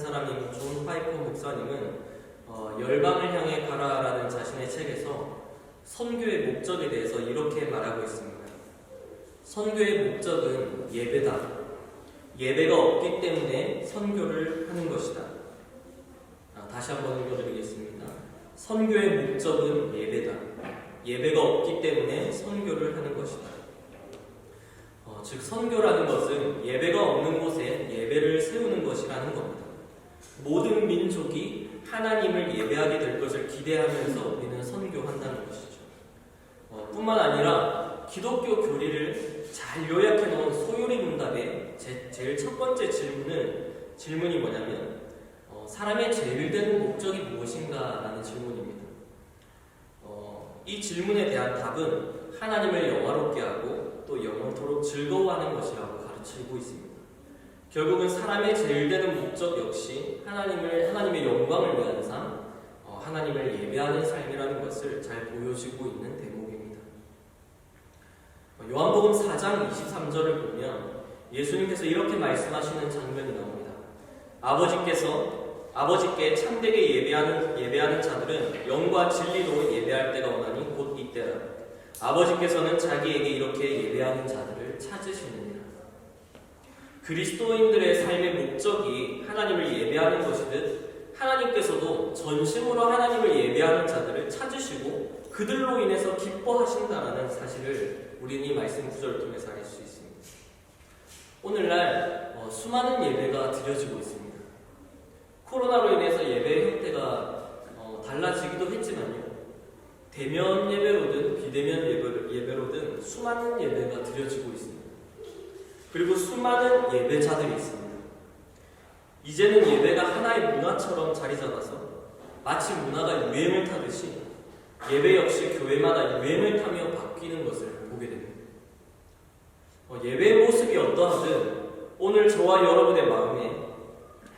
사람인 존 파이퍼 목사님은 열방을 향해 가라라는 자신의 책에서 선교의 목적에 대해서 이렇게 말하고 있습니다. 선교의 목적은 예배다. 예배가 없기 때문에 선교를 하는 것이다. 다시 한번 읽어드리겠습니다. 선교의 목적은 예배다. 예배가 없기 때문에 선교를 하는 것이다. 즉 선교라는 것은 예배가 없는 곳에 예배를 세우는 것이라는 겁니다. 모든 민족이 하나님을 예배하게 될 것을 기대하면서 우리는 선교한다는 것이죠. 뿐만 아니라 기독교 교리를 잘 요약해 놓은 소요리 문답의 제일 첫 번째 질문이 뭐냐면 사람의 제일 되는 목적이 무엇인가? 라는 질문입니다. 이 질문에 대한 답은 하나님을 영화롭게 하고 또 영원토록 즐거워하는 것이라고 가르치고 있습니다. 결국은 사람의 제일 되는 목적 역시 하나님의 영광을 위한 삶, 하나님을 예배하는 삶이라는 것을 잘 보여주고 있는 대목입니다. 요한복음 4장 23절을 보면 예수님께서 이렇게 말씀하시는 장면이 나옵니다. 아버지께 참되게 예배하는 자들은 영과 진리로 예배할 때가 오나니 곧 이때라. 아버지께서는 자기에게 이렇게 예배하는 자들을 찾으시느니라. 그리스도인들의 삶의 목적이 하나님을 예배하는 것이듯 하나님께서도 전심으로 하나님을 예배하는 자들을 찾으시고 그들로 인해서 기뻐하신다라는 사실을 우리는 이 말씀 구절을 통해서 알 수 있습니다. 오늘날 수많은 예배가 드려지고 있습니다. 코로나로 인해서 예배 형태가 달라지기도 했지만요. 대면 예배로든 비대면 예배로든 수많은 예배가 드려지고 있습니다. 그리고 수많은 예배자들이 있습니다. 이제는 예배가 하나의 문화처럼 자리 잡아서 마치 문화가 유행을 타듯이 예배 역시 교회마다 유행을 타며 바뀌는 것을 보게 됩니다. 예배의 모습이 어떠하든 오늘 저와 여러분의 마음에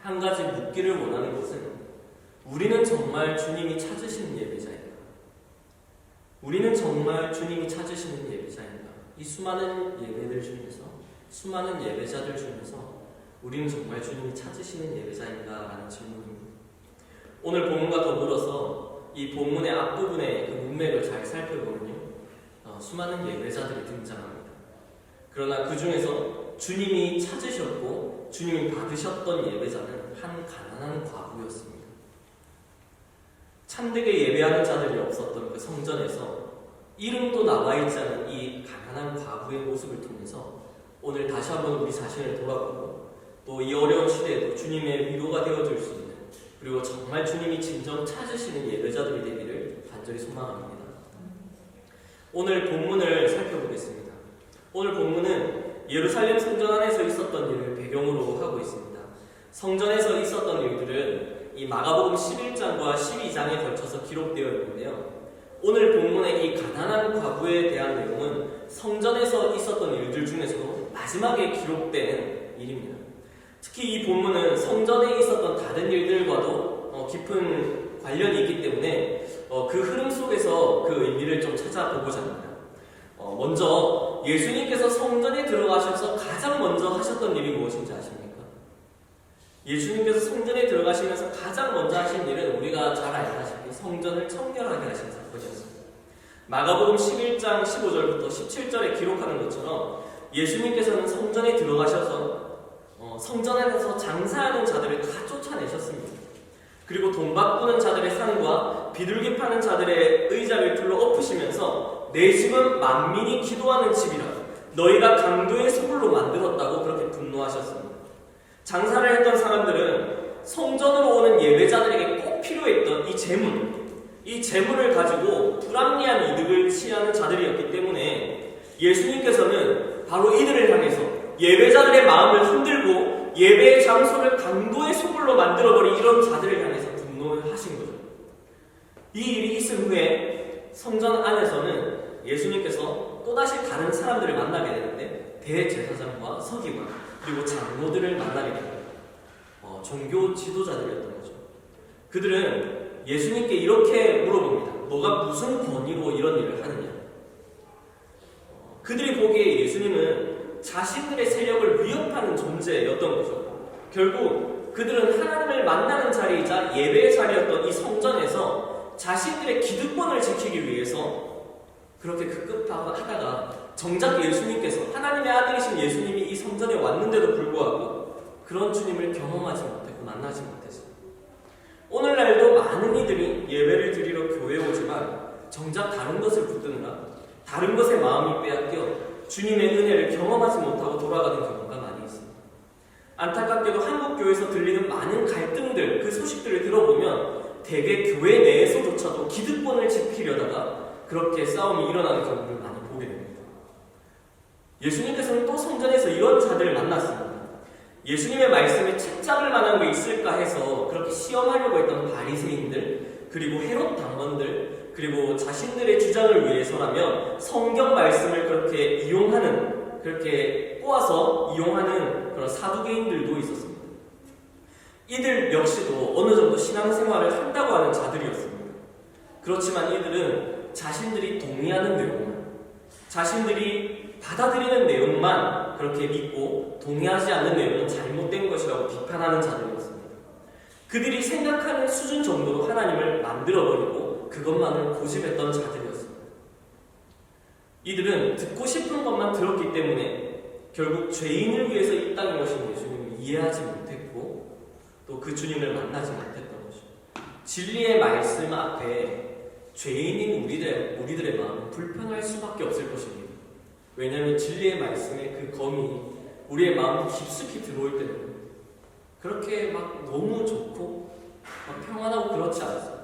한 가지 묻기를 원하는 것은 우리는 정말 주님이 찾으시는 예배자인가? 우리는 정말 주님이 찾으시는 예배자인가? 이 수많은 예배들 중에서 수많은 예배자들 중에서 우리는 정말 주님이 찾으시는 예배자인가? 라는 질문입니다. 오늘 본문과 더불어서 이 본문의 앞부분의 그 문맥을 잘 살펴보면요. 수많은 예배자들이 등장합니다. 그러나 그 중에서 주님이 찾으셨고 주님이 받으셨던 예배자는 한 가난한 과부였습니다. 참되게 예배하는 자들이 없었던 그 성전에서 이름도 나와있지 않은 이 가난한 과부의 모습을 통해서 오늘 다시 한번 우리 자신을 돌아보고 또 이 어려운 시대에도 주님의 위로가 되어줄 수 있는 그리고 정말 주님이 진정 찾으시는 예배자들이 되기를 간절히 소망합니다. 오늘 본문을 살펴보겠습니다. 오늘 본문은 예루살렘 성전 안에서 있었던 일을 배경으로 하고 있습니다. 성전에서 있었던 일들은 이 마가복음 11장과 12장에 걸쳐서 기록되어 있는데요. 오늘 본문의 이 가난한 과부에 대한 내용은 성전에서 있었던 일들 중에서도 마지막에 기록된 일입니다. 특히 이 본문은 성전에 있었던 다른 일들과도 깊은 관련이 있기 때문에 그 흐름 속에서 그 의미를 좀 찾아보고자 합니다. 먼저 예수님께서 성전에 들어가셔서 가장 먼저 하셨던 일이 무엇인지 아십니까? 예수님께서 성전에 들어가시면서 가장 먼저 하신 일은 우리가 잘 알다시피 성전을 청결하게 하신 사건이었습니다. 마가복음 11장 15절부터 17절에 기록하는 것처럼 예수님께서는 성전에 들어가셔서 성전 안에서 장사하는 자들을 다 쫓아내셨습니다. 그리고 돈 바꾸는 자들의 상과 비둘기 파는 자들의 의자를 둘러 엎으시면서 내 집은 만민이 기도하는 집이라 너희가 강도의 소굴로 만들었다고 그렇게 분노하셨습니다. 장사를 했던 사람들은 성전으로 오는 예배자들에게 꼭 필요했던 이 재물을 가지고 불합리한 이득을 취하는 자들이었기 때문에 예수님께서는 바로 이들을 향해서 예배자들의 마음을 흔들고 예배의 장소를 강도의 소굴로 만들어버린 이런 자들을 향해서 분노를 하신 거죠. 이 일이 있은 후에 성전 안에서는 예수님께서 또다시 다른 사람들을 만나게 되는데 대제사장과 서기관 그리고 장로들을 만나게 됩니다. 종교 지도자들이었던 거죠. 그들은 예수님께 이렇게 물어봅니다. 너가 무슨 권위로 이런 일을 하느냐? 그들이 보기에 예수님은 자신들의 세력을 위협하는 존재였던 거죠. 결국 그들은 하나님을 만나는 자리이자 예배의 자리였던 이 성전에서 자신들의 기득권을 지키기 위해서 그렇게 급급하다가 정작 예수님께서, 하나님의 아들이신 예수님이 이 성전에 왔는데도 불구하고 그런 주님을 경험하지 못했고 만나지 못했어요. 오늘날도 많은 이들이 예배를 드리러 교회에 오지만 정작 다른 것을 붙드느라 다른 것에 마음이 빼앗겨 주님의 은혜를 경험하지 못하고 돌아가는 경우가 많이 있습니다. 안타깝게도 한국 교회에서 들리는 많은 갈등들, 그 소식들을 들어보면 대개 교회 내에서조차도 기득권을 지키려다가 그렇게 싸움이 일어나는 경우를 많이 보게 됩니다. 예수님께서는 또 성전에서 이런 자들을 만났습니다. 예수님의 말씀에 책잡을 만한 게 있을까 해서 그렇게 시험하려고 했던 바리새인들, 그리고 헤롯 당원들, 그리고 자신들의 주장을 위해서라면 성경 말씀을 그렇게 이용하는, 그렇게 꼬아서 이용하는 그런 사두개인들도 있었습니다. 이들 역시도 어느 정도 신앙생활을 한다고 하는 자들이었습니다. 그렇지만 이들은 자신들이 동의하는 내용만, 자신들이 받아들이는 내용만 그렇게 믿고 동의하지 않는 내용은 잘못된 것이라고 비판하는 자들이었습니다. 그들이 생각하는 수준 정도로 하나님을 만들어버리고 그것만을 고집했던 자들이었습니다. 이들은 듣고 싶은 것만 들었기 때문에 결국 죄인을 위해서 이 땅에 오신 예수님을 이해하지 못했고 또 그 주님을 만나지 못했던 것이죠. 진리의 말씀 앞에 죄인인 우리들의 마음은 불편할 수밖에 없을 것입니다. 왜냐하면 진리의 말씀의 그 검이 우리의 마음 깊숙이 들어올 때는 그렇게 막 너무 좋고 막 평안하고 그렇지 않습니다.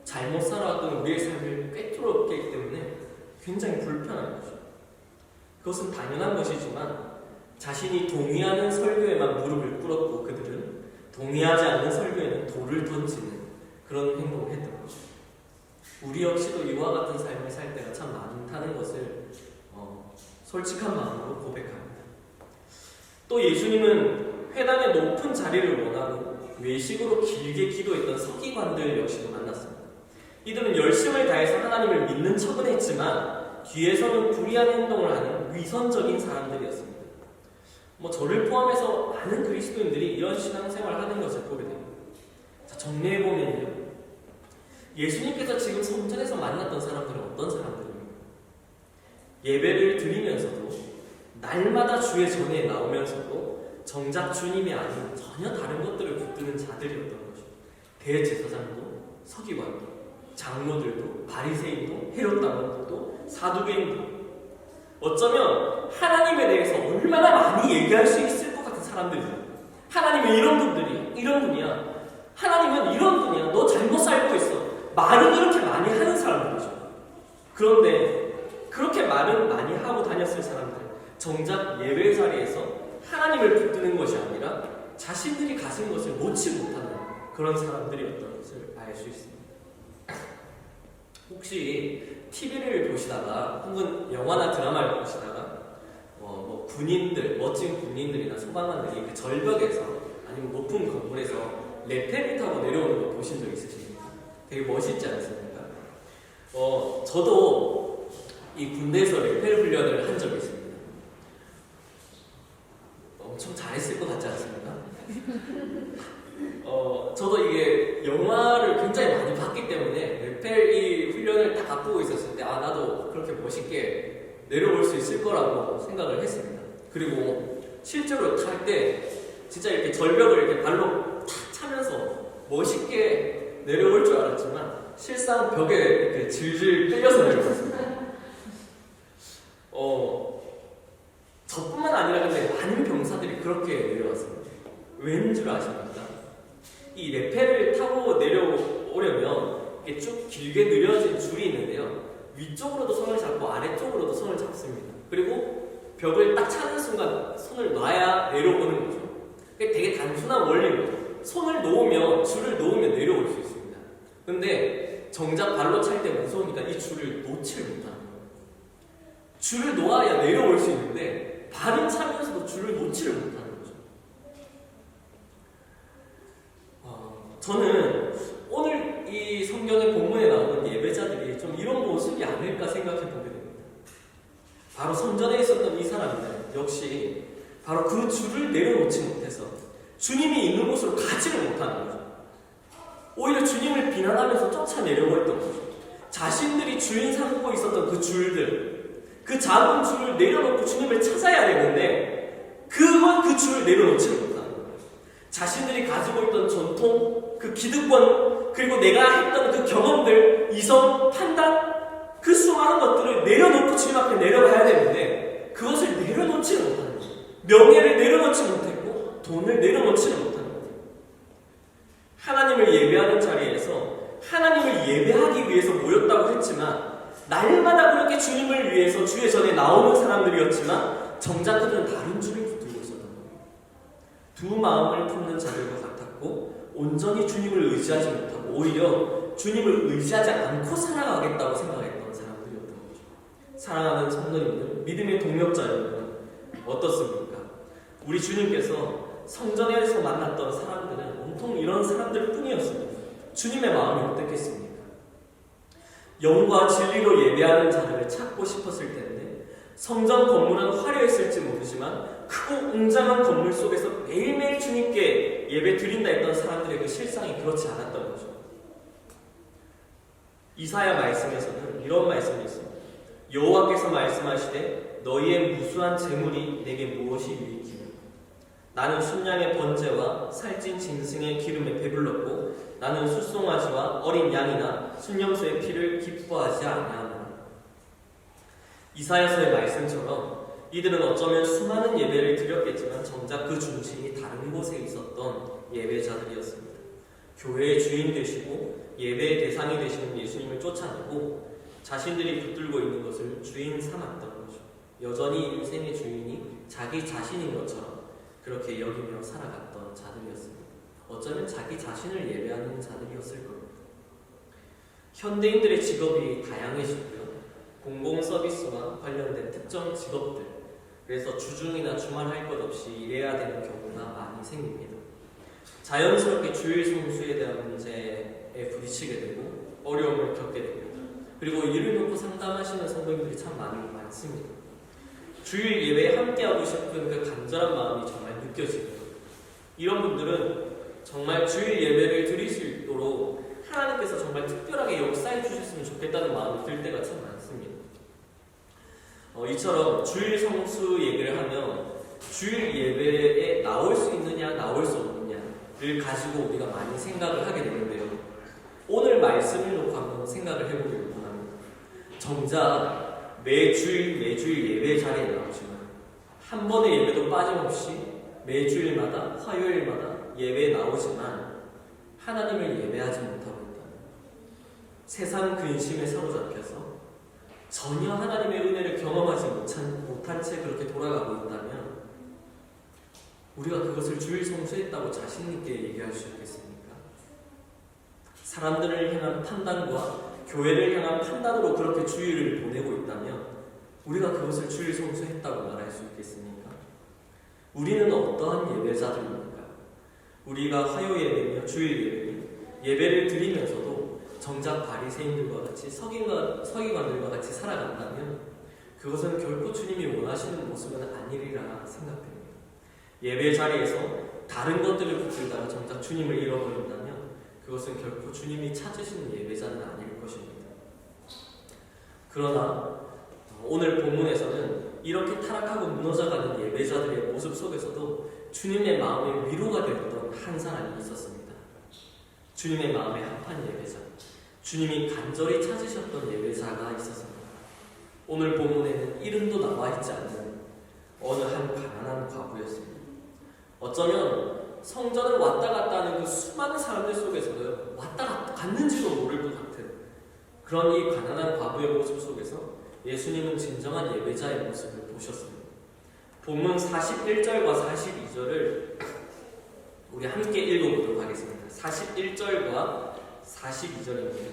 잘못 살아왔던 우리의 삶을 꿰뚫었기 때문에 굉장히 불편한 것이죠. 그것은 당연한 것이지만 자신이 동의하는 설교에만 무릎을 꿇었고 그들은 동의하지 않는 설교에는 돌을 던지는 그런 행동을 했던 것이죠. 우리 역시도 이와 같은 삶을 살 때가 참 많다는 것을 솔직한 마음으로 고백합니다. 또 예수님은 회당의 높은 자리를 원하고 외식으로 길게 기도했던 서기관들 역시도 만났습니다. 이들은 열심을 다해서 하나님을 믿는 척은 했지만 뒤에서는 불의한 행동을 하는 위선적인 사람들이었습니다. 저를 포함해서 많은 그리스도인들이 이런 신앙생활을 하는 것을 보게 됩니다. 자, 정리해보면요, 예수님께서 지금 성전에서 만났던 사람들은 어떤 사람들입니까? 예배를 드리면서도 날마다 주의 전에 나오면서도 정작 주님이 아닌 전혀 다른 것들을 붙드는 자들이었던 것이죠. 대제사장도, 서기관도, 장로들도, 바리새인도, 헤롯 당원들도, 사두개인도, 어쩌면 하나님에 대해서 얼마나 많이 얘기할 수 있을 것 같은 사람들이죠. 하나님은 이런 분이야. 하나님은 이런 분이야. 너 잘못 살고 있어. 말은 그렇게 많이 하는 사람들이죠. 그런데 그렇게 말은 많이 하고 다녔을 사람들, 정작 예배 자리에서 하나님을 붙드는 것이 아니라 자신들이 가진 것을 놓지 못하는 그런 사람들이었던 것을 알 수 있습니다. 혹시 TV를 보시다가 혹은 영화나 드라마를 보시다가 군인들, 멋진 군인들이나 소방관들이 그 절벽에서 아니면 높은 건물에서 레펠을 타고 내려오는 거 보신 적 있으십니까? 되게 멋있지 않습니까? 저도 이 군대에서 레펠 훈련을 한 적이 있습니다. 엄청 잘했을 것 같지 않습니까? 저도 이게 영화를 굉장히 많이 봤기 때문에 레펠 이 훈련을 딱 앞두고 있었을 때 나도 그렇게 멋있게 내려올 수 있을 거라고 생각을 했습니다. 그리고 실제로 탈 때 진짜 이렇게 절벽을 이렇게 발로 탁 차면서 멋있게 내려올 줄 알았지만 실상 벽에 이렇게 질질 끌려서 내려왔습니다. 저뿐만 아니라 근데 많은 병사들이 그렇게 내려왔습니다. 왠 줄 아십니까? 이 레펠을 타고 내려오려면 이렇게 쭉 길게 느려진 줄이 있는데요. 위쪽으로도 손을 잡고 아래쪽으로도 손을 잡습니다. 그리고 벽을 딱 차는 순간 손을 놔야 내려오는 거죠. 그게 되게 단순한 원리입니다. 손을 놓으면, 줄을 놓으면 내려올 수 있습니다. 근데 정작 발로 찰 때 무서우니까 이 줄을 놓지를 못하는 거예요. 줄을 놓아야 내려올 수 있는데 발은 차면서도 줄을 놓지를 못하는 거죠. 저는 오늘 이 성경의 본문에 나오는 예배자들이 좀 이런 모습이 아닐까 생각해 보게 됩니다. 바로 성전에 있었던 이 사람들 역시 바로 그 줄을 내려놓지 못해서 주님이 있는 곳으로 가지를 못하는 거죠. 오히려 주님을 비난하면서 쫓아내려고 했던 거죠. 자신들이 주인 삼고 있었던 그 줄들, 그 작은 줄을 내려놓고 주님을 찾아야 되는데 그 줄을 내려놓지 못하는 거예요. 자신들이 가지고 있던 전통, 그 기득권, 그리고 내가 했던 그 경험들, 이성, 판단, 그 수많은 것들을 내려놓고 주님 앞에 내려가야 되는데 그것을 내려놓지 못하는 거예요. 명예를 내려놓지 못했고 돈을 내려놓지는 못하는 거예요. 하나님을 예배하는 자리에서 하나님을 예배하기 위해서 모였다고 했지만 날마다 그렇게 주님을 위해서 주의 전에 나오는 사람들이었지만 정작 그들은 다른 주를 붙들고 있었던 거예요. 두 마음을 품는 자들과 같았고 온전히 주님을 의지하지 못하고 오히려 주님을 의지하지 않고 살아가겠다고 생각했던 사람들이었던 거죠. 사랑하는 성도님들, 믿음의 동력자 여러분, 어떻습니까? 우리 주님께서 성전에서 만났던 사람들은 온통 이런 사람들 뿐이었습니다. 주님의 마음이 어떻겠습니까? 영과 진리로 예배하는 자들을 찾고 싶었을 텐데 성전 건물은 화려했을지 모르지만 크고 웅장한 건물 속에서 매일매일 주님께 예배 드린다 했던 사람들의 그 실상이 그렇지 않았던 거죠. 이사야 말씀에서는 이런 말씀이 있습니다. 여호와께서 말씀하시되 너희의 무수한 재물이 내게 무엇이 유익이며 나는 순양의 번제와 살찐 짐승의 기름에 배불렀고 나는 숫송아지와 어린 양이나 순염소의 피를 기뻐하지 아니하노라. 이사야서의 말씀처럼 이들은 어쩌면 수많은 예배를 드렸겠지만 정작 그 중심이 다른 곳에 있었던 예배자들이었습니다. 교회의 주인 되시고 예배의 대상이 되시는 예수님을 쫓아내고 자신들이 붙들고 있는 것을 주인 삼았던 거죠. 여전히 인생의 주인이 자기 자신인 것처럼 그렇게 여기며 살아갔던 자들이었습니다. 어쩌면 자기 자신을 예배하는 자들이었을 겁니다. 현대인들의 직업이 다양해지고요. 공공서비스와 관련된 특정 직업들, 그래서 주중이나 주말 할 것 없이 일해야 되는 경우가 많이 생깁니다. 자연스럽게 주일 성수에 대한 문제에 부딪히게 되고 어려움을 겪게 됩니다. 그리고 이를 놓고 상담하시는 성도님들이 참 많습니다. 주일 예배에 함께하고 싶은 그 간절한 마음이 정말 느껴지고요. 이런 분들은 정말 주일 예배를 드릴 수 있도록 하나님께서 정말 특별하게 역사해 주셨으면 좋겠다는 마음이 들 때가 참 많습니다. 이처럼 주일 성수 얘기를 하면 주일 예배에 나올 수 있느냐 나올 수 없느냐를 가지고 우리가 많이 생각을 하게 되는데요. 오늘 말씀을 놓고 한번 생각을 해보기를 원합니다. 정작 매주일 예배 자리에 나오지만 한 번의 예배도 빠짐없이 매주일마다 화요일마다 예배에 나오지만 하나님을 예배하지 못하고 있다. 세상 근심에 사로잡혀서 전혀 하나님의 은혜를 경험하지 못한 채 그렇게 돌아가고 있다면 우리가 그것을 주일 성수했다고 자신 있게 얘기할 수 있겠습니까? 사람들을 향한 판단과 교회를 향한 판단으로 그렇게 주일을 보내고 있다면 우리가 그것을 주일 성수했다고 말할 수 있겠습니까? 우리는 어떠한 예배자들입니까? 우리가 화요 예배며 주일 예배를 드리면서도 정작 바리새인들과 같이 서기관들과 같이 살아간다면 그것은 결코 주님이 원하시는 모습은 아니리라 생각됩니다. 예배 자리에서 다른 것들을 붙들다가 정작 주님을 잃어버린다면 그것은 결코 주님이 찾으시는 예배자는 아닐 것입니다. 그러나 오늘 본문에서는 이렇게 타락하고 무너져가는 예배자들의 모습 속에서도 주님의 마음에 위로가 되었던 한 사람이 있었습니다. 주님의 마음에 합한 예배자, 주님이 간절히 찾으셨던 예배자가 있었습니다. 오늘 본문에는 이름도 나와 있지 않는 어느 한 가난한 과부였습니다. 어쩌면 성전을 왔다 갔다 하는 그 수많은 사람들 속에서도 왔다 갔는지도 모를 것 같은 그런 이 가난한 과부의 모습 속에서 예수님은 진정한 예배자의 모습을 보셨습니다. 본문 41절과 42절을 우리 함께 읽어보도록 하겠습니다. 41절과 42절입니다.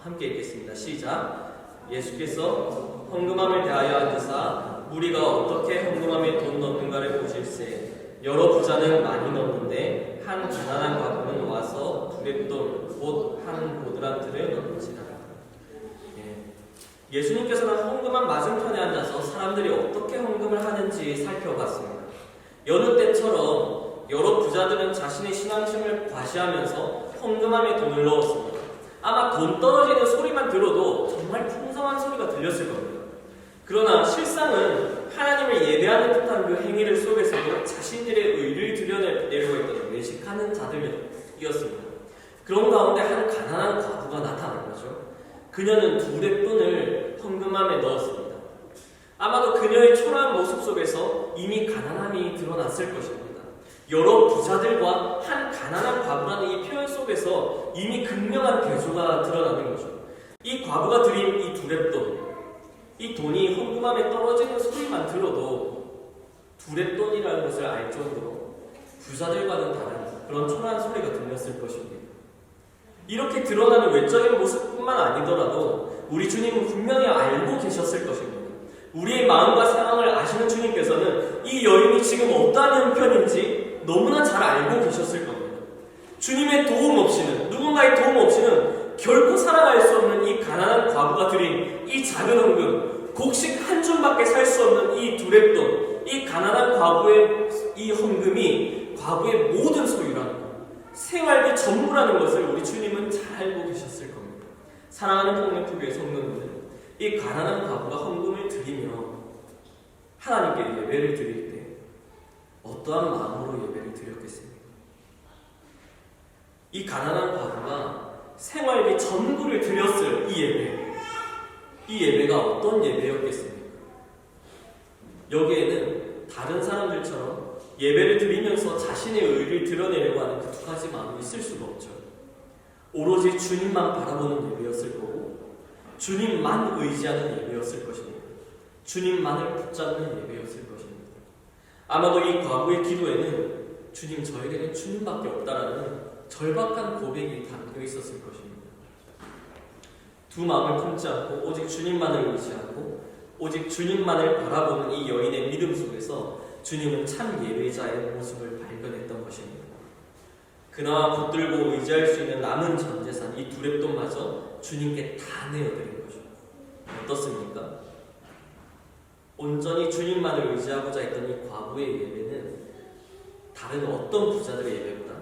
함께 읽겠습니다. 시작. 예수께서 헌금함을 대하여 앉으사 무리가 어떻게 헌금함에 돈 넣는가를 보실세. 여러 부자는 많이 넣는데 한 가난한 과부는 와서 두렙돈 곧 한 보드란트를 넣는지라. 예수님께서는 헌금함 맞은편에 앉아서 사람들이 어떻게 헌금을 하는지 살펴봤습니다. 여느 때처럼 여러 부자들은 자신의 신앙심을 과시하면서 헌금함에 돈을 넣었습니다. 아마 돈 떨어지는 소리만 들어도 정말 풍성한 소리가 들렸을 겁니다. 그러나 실상은 하나님을 예배하는 듯한 그 행위를 속에서도 자신들의 의를 드러내려고 했던 외식하는 자들이었습니다. 그런 가운데 한 가난한 과부가 나타난 거죠. 그녀는 2렙돈을 헌금함에 넣었습니다. 아마도 그녀의 초라한 모습 속에서 이미 가난함이 드러났을 것입니다. 여러 부자들과 한 가난한 과부라는 이 표현 속에서 이미 극명한 대조가 드러나는 거죠. 이 과부가 드린 이 2렙돈, 이 돈이 헌금함에 떨어지는 소리만 들어도 2렙돈이라는 것을 알 정도로 부자들과는 다른 그런 초라한 소리가 들렸을 것입니다. 이렇게 드러나는 외적인 모습뿐만 아니더라도 우리 주님은 분명히 알고 계셨을 것입니다. 우리의 마음과 상황을 아시는 주님께서는 이 여인이 지금 어떠한 형편인지 너무나 잘 알고 계셨을 겁니다. 주님의 도움 없이는, 누군가의 도움 없이는 결코 살아갈 수 없는 이 가난한 과부가 드린 이 작은 헌금, 곡식 한 줌밖에 살 수 없는 이 2렙돈, 이 가난한 과부의 이 헌금이 과부의 모든 소유라는 것, 생활비 전부라는 것을 우리 주님은 잘 알고 계셨을 겁니다. 사랑하는 폭력TV의 성도님들, 이 가난한 과부가 헌금을 드리며 하나님께 예배를 드릴 때 어떠한 마음으로 예배를 드렸겠습니까? 이 가난한 과부가 생활비 전부를 드렸을 이 예배가 어떤 예배였겠습니까? 여기에는 다른 사람들처럼 예배를 드리면서 자신의 의를 드러내려고 하는 그 2가지 마음이 있을 수가 없죠. 오로지 주님만 바라보는 예배였을 거고, 주님만 의지하는 예배였을 것입니다. 주님만을 붙잡는 예배였을 것입니다. 아마도 이 과부의 기도에는 주님, 저에게는 주님밖에 없다라는 절박한 고백이 담겨 있었을 것입니다. 두 마음을 품지 않고 오직 주님만을 의지하고 오직 주님만을 바라보는 이 여인의 믿음 속에서 주님은 참 예배자의 모습을 발견했던 것입니다. 그나마 붙들고 의지할 수 있는 남은 전 재산, 이 2렙돈마저 주님께 다 내어드린 거죠. 어떻습니까? 온전히 주님만을 의지하고자 했던 이 과부의 예배는 다른 어떤 부자들의 예배보다,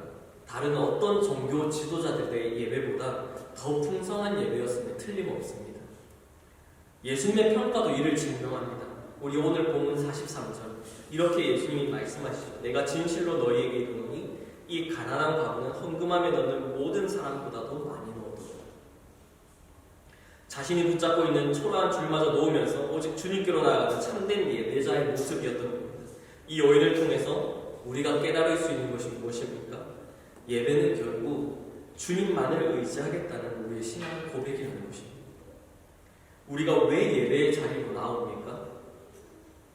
다른 어떤 종교 지도자들의 예배보다 더 풍성한 예배였음에 틀림없습니다. 예수님의 평가도 이를 증명합니다. 우리 오늘 본문 43절, 이렇게 예수님이 말씀하시죠. 내가 진실로 너희에게 이르노니 이 가난한 과부는 헌금함에 넣는 모든 사람보다도 많이 넣었다. 자신이 붙잡고 있는 초라한 줄마저 놓으면서 오직 주님께로 나아가는 참된 예배자의 모습이었던 겁니다. 이 여인을 통해서 우리가 깨달을 수 있는 것이 무엇입니까? 예배는 결국 주님만을 의지하겠다는 우리의 신앙 고백이라는 것입니다. 우리가 왜 예배의 자리로 나옵니까?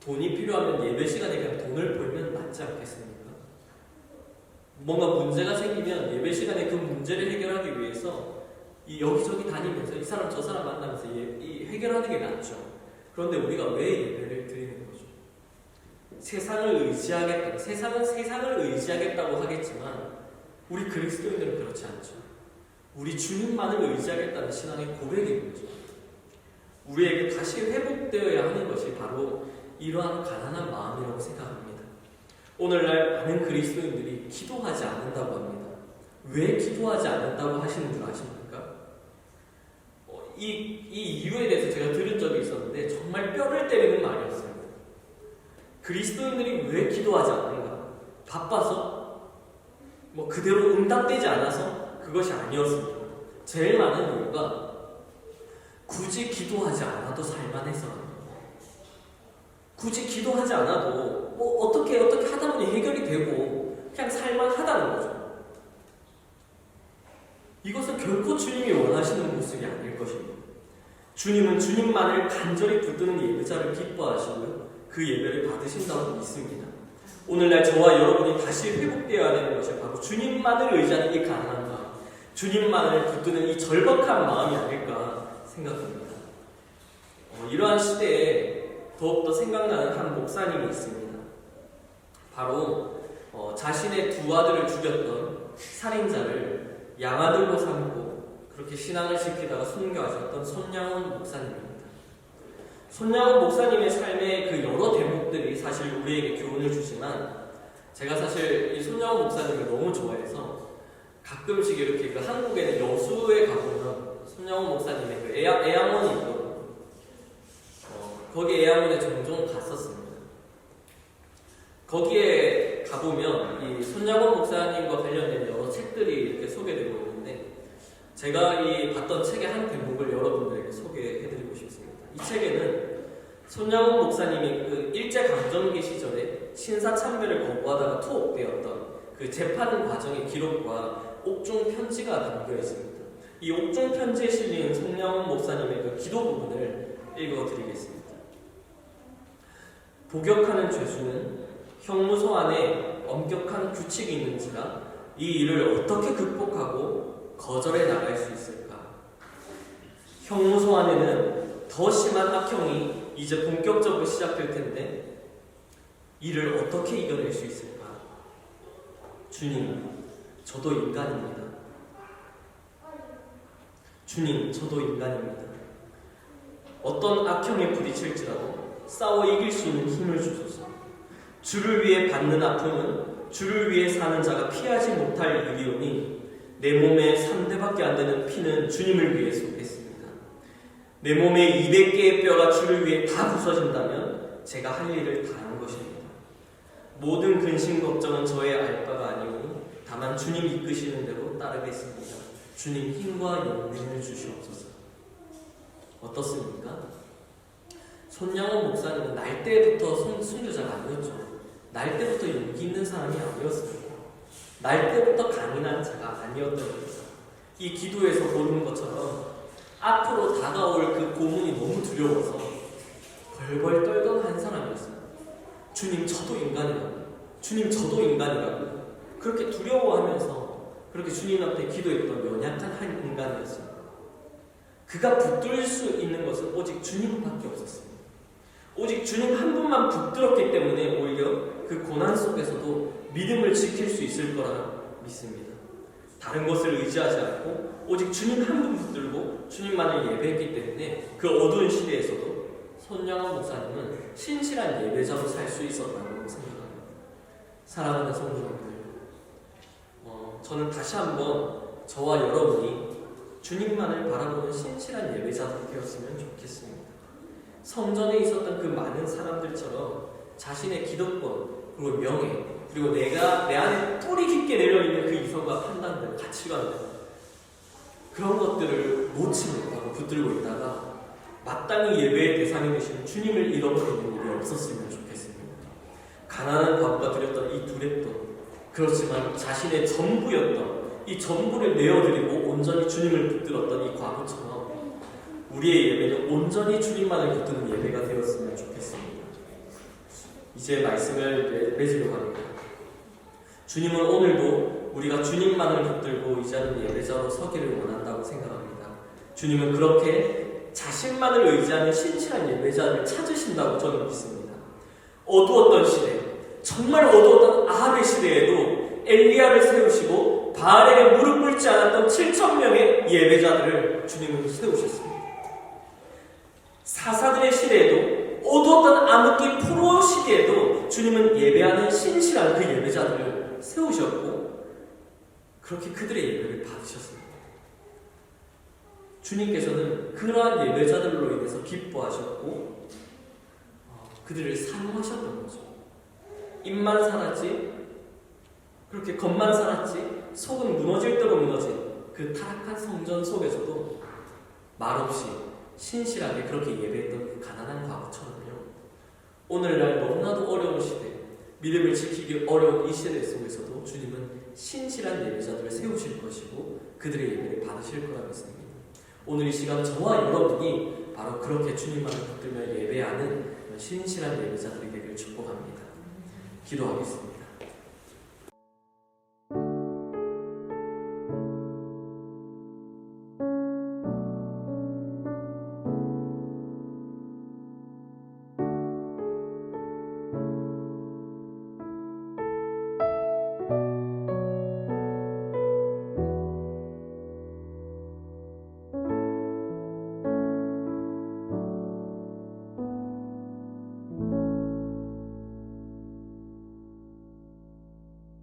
돈이 필요하면 예배 시간에 그냥 돈을 벌면 낫지 않겠습니까? 뭔가 문제가 생기면 예배 시간에 그 문제를 해결하기 위해서 여기저기 다니면서 이 사람 저 사람 만나면서 해결하는 게 낫죠. 그런데 우리가 왜 예배를 드리는 거죠? 세상을 의지하겠다. 세상은 세상을 의지하겠다고 하겠지만 우리 그리스도인들은 그렇지 않죠. 우리 주님만을 의지하겠다는 신앙의 고백인 거죠. 우리에게 다시 회복되어야 하는 것이 바로 이러한 가난한 마음이라고 생각합니다. 오늘날 많은 그리스도인들이 기도하지 않는다고 합니다. 왜 기도하지 않는다고 하시는 줄 아십니까? 이 이유에 대해서 제가 들은 적이 있었는데 정말 뼈를 때리는 말이었어요. 그리스도인들이 왜 기도하지 않는가? 바빠서? 그대로 응답되지 않아서? 그것이 아니었습니다. 제일 많은 이유가 굳이 기도하지 않아도 살만해서, 굳이 기도하지 않아도 어떻게 하다 보니 해결이 되고 그냥 살만하다는 거죠. 이것은 결코 주님이 원하시는 모습이 아닐 것입니다. 주님은 주님만을 간절히 붙드는 예배자를 기뻐하시고요, 그 예배를 받으신다고 믿습니다. 오늘날 저와 여러분이 다시 회복되어야 되는 것이 바로 주님만을 의지하는 이 가난한 마음, 주님만을 붙드는 이 절박한 마음이 아닐까 생각합니다. 이러한 시대에 더욱더 생각나는 한 목사님이 있습니다. 바로 자신의 2 아들을 죽였던 살인자를 양아들로 삼고 그렇게 신앙을 지키다가 순교하셨던 손양원 목사님입니다. 손양원 목사님의 삶의 그 여러 대목들이 사실 우리에게 교훈을 주지만, 제가 사실 이 손양원 목사님을 너무 좋아해서 가끔 가끔씩 이렇게 그 한국에는 여수에 가보면 손양원 목사님의 그 애양원이 있거든요. 거기 애양원에 종종 갔었습니다. 거기에 가보면 이 손양원 목사님과 관련된 여러 책들이 이렇게 소개되고 있는데, 제가 이 봤던 책의 한 대목을 여러분들에게 소개해드리고 싶습니다. 이 책에는 손양원 목사님이 그 일제강점기 시절에 신사참배를 거부하다가 투옥되었던 그 재판 과정의 기록과 옥중 편지가 담겨 있습니다. 이 옥중 편지에 실린 손양원 목사님의 그 기도 부분을 읽어드리겠습니다. 복역하는 죄수는 형무소 안에 엄격한 규칙이 있는지라 이 일을 어떻게 극복하고 거절해 나갈 수 있을까? 형무소 안에는 더 심한 악형이 이제 본격적으로 시작될 텐데 이를 어떻게 이겨낼 수 있을까? 주님, 저도 인간입니다. 주님, 저도 인간입니다. 어떤 악형에 부딪힐지라도 싸워 이길 수 있는 힘을 주소서. 주를 위해 받는 아픔은 주를 위해 사는 자가 피하지 못할 일이오니 내 몸에 3대밖에 안 되는 피는 주님을 위해 쏟겠습니다. 내 몸에 200개의 뼈가 주를 위해 다 부서진다면 제가 할 일을 다 한 것입니다. 모든 근심 걱정은 저의 알바가 아니오니 다만 주님 이끄시는 대로 따르겠습니다. 주님 힘과 영능을 주시옵소서. 어떻습니까? 손양원 목사님은 날 때부터 순교자가 아니었죠. 날 때부터 용기 있는 사람이 아니었습니다. 날 때부터 강인한 자가 아니었던 겁니다. 이 기도에서 보는 것처럼 앞으로 다가올 그 고문이 너무 두려워서 벌벌 떨던 한 사람이었어요. 주님, 저도 인간이라고. 주님, 저도 인간이라고. 그렇게 두려워하면서 그렇게 주님 앞에 기도했던 연약한 한 인간이었습니다. 그가 붙들 수 있는 것은 오직 주님밖에 없었습니다. 오직 주님 한 분만 붙들었기 때문에 오히려 그 고난 속에서도 믿음을 지킬 수 있을 거라 믿습니다. 다른 것을 의지하지 않고 오직 주님 한 분 붙들고 주님만을 예배했기 때문에 그 어두운 시대에서도 손양원 목사님은 신실한 예배자로 살 수 있었다고 생각합니다. 사랑하는 성도님들, 저는 다시 한번 저와 여러분이 주님만을 바라보는 신실한 예배자들이 되었으면 좋겠습니다. 성전에 있었던 그 많은 사람들처럼 자신의 기득권, 그리고 명예, 그리고 내가 내 안에 뿌리 깊게 내려있는 그 이성과 판단들, 가치관들, 그런 것들을 놓지 못하고 붙들고 있다가 마땅히 예배의 대상이 되신 주님을 잃어버리는 일이 없었으면 좋겠습니다. 가난한 과부가 드렸던 이 두랩돈, 그렇지만 자신의 전부였던 이 전부를 내어드리고 온전히 주님을 붙들었던 이 과부처럼 우리의 예배는 온전히 주님만을 붙드는 예배가 되었으면 좋겠습니다. 이제 말씀을 맺으려고 합니다. 주님은 오늘도 우리가 주님만을 붙들고 이 자리에 예배자로 서기를 원한다고 생각합니다. 주님은 그렇게 자신만을 의지하는 신실한 예배자를 찾으신다고 저는 믿습니다. 어두웠던 시대, 정말 어두웠던 아합의 시대에도 엘리야를 세우시고 바알에게 무릎 꿇지 않았던 7,000명의 예배자들을 주님은 세우셨습니다. 사사들의 시대에도 어두웠던 암흑기 포로 시대에도 주님은 예배하는 신실한 그 예배자들을 세우셨고 그렇게 그들의 예배를 받으셨습니다. 주님께서는 그러한 예배자들로 인해서 기뻐하셨고 그들을 사용하셨던 거죠. 입만 살았지, 그렇게 겉만 살았지, 속은 무너질 대로 무너진 그 타락한 성전 속에서도 말없이 신실하게 그렇게 예배했던 그 가난한 과부처럼요. 오늘날 너무나도 어려운 시대, 믿음을 지키기 어려운 이 시대 속에서도 주님은 신실한 예배자들을 세우실 것이고 그들의 예배를 받으실 거라 믿습니다. 오늘 이 시간 저와 여러분이 바로 그렇게 주님만을 붙들며 예배하는 신실한 예배자들이 되기를 축복합니다. 기도하겠습니다.